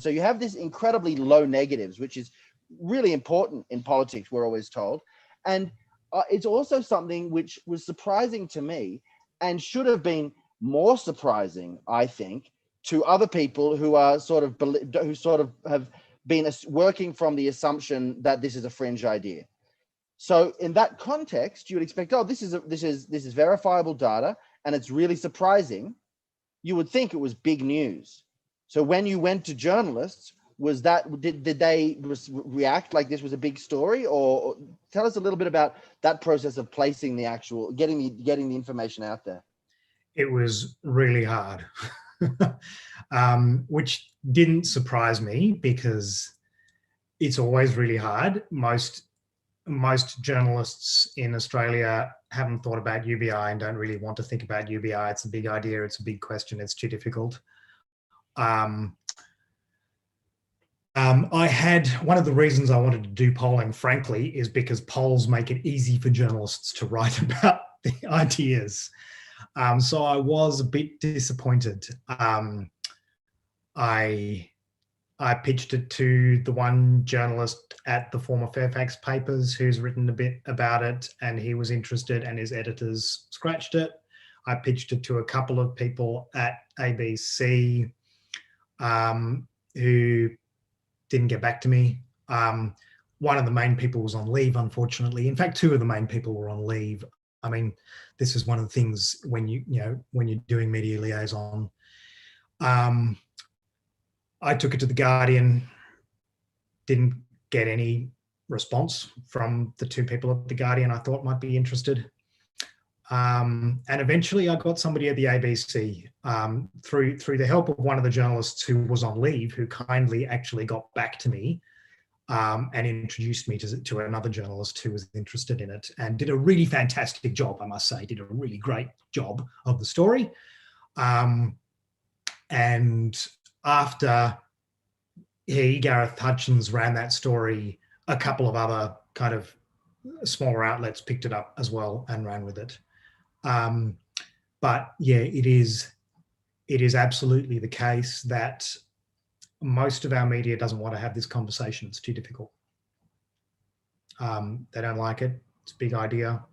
So you have this incredibly low negatives, which is really important in politics, we're always told. And it's also something which was surprising to me and should have been more surprising, I think, to other people who are who sort of have been working from the assumption that this is a fringe idea. So in that context, you would expect, oh, this is verifiable data, and it's really surprising. You would think it was big news. So when you went to journalists, was that did they react like this was a big story, or tell us a little bit about that process of placing the actual getting the information out there? It was really hard, which didn't surprise me because it's always really hard. Most journalists in Australia haven't thought about UBI and don't really want to think about UBI. It's a big idea. It's a big question. It's too difficult. I had one of the reasons I wanted to do polling, frankly, is because polls make it easy for journalists to write about the ideas. So I was a bit disappointed. I pitched it to the one journalist at the former Fairfax papers who's written a bit about it, and he was interested and his editors scratched it. I pitched it to a couple of people at ABC who didn't get back to me. One of the main people was on leave, unfortunately. In fact, two of the main people were on leave. I mean, this is one of the things when when you're doing media liaison. I took it to The Guardian, didn't get any response from the two people at The Guardian I thought might be interested. And eventually I got somebody at the ABC through the help of one of the journalists who was on leave, who kindly actually got back to me and introduced me to another journalist who was interested in it and did a really fantastic job, I must say, did a really great job of the story. And after Gareth Hutchins ran that story, a couple of other kind of smaller outlets picked it up as well and ran with it. But yeah, it is absolutely the case that most of our media doesn't want to have this conversation. It's too difficult. They don't like it. It's a big idea.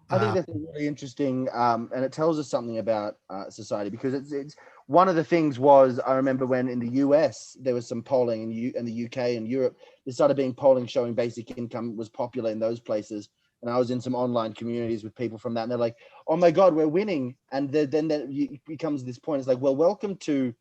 I think that's really interesting, and it tells us something about society, because it's one of the things was, I remember when in the US there was some polling in the UK and Europe, there started being polling showing basic income was popular in those places. And I was in some online communities with people from that, and they're like, "Oh my God, we're winning!" And then it becomes this point. It's like, well, welcome to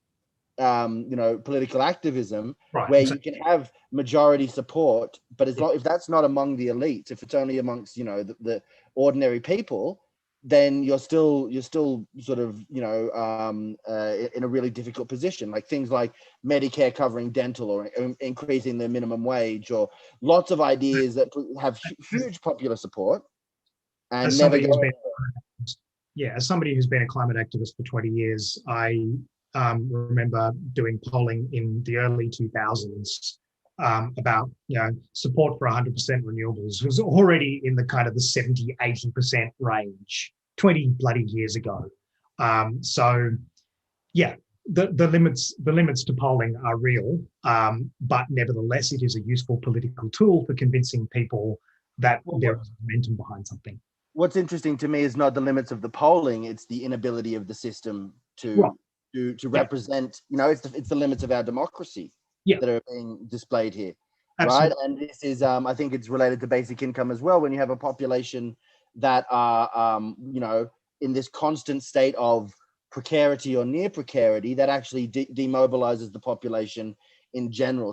political activism, right, where you can have majority support, but if that's not among the elites, if it's only amongst the ordinary people, then you're still sort of in a really difficult position. Like things like Medicare covering dental, or increasing the minimum wage, or lots of ideas that have huge popular support and never go anywhere. Yeah, as somebody who's been a climate activist for 20 years, I remember doing polling in the early 2000s about support for 100% renewables. It was already in the kind of the 70-80% range 20 bloody years ago. So yeah, the limits to polling are real, but nevertheless it is a useful political tool for convincing people that there is momentum behind something. What's interesting to me is not the limits of the polling, it's the inability of the system to represent, it's the limits of our democracy that are being displayed here. Absolutely. Right? And this is, I think it's related to basic income as well. When you have a population that are, in this constant state of precarity or near precarity, that actually demobilizes the population in general.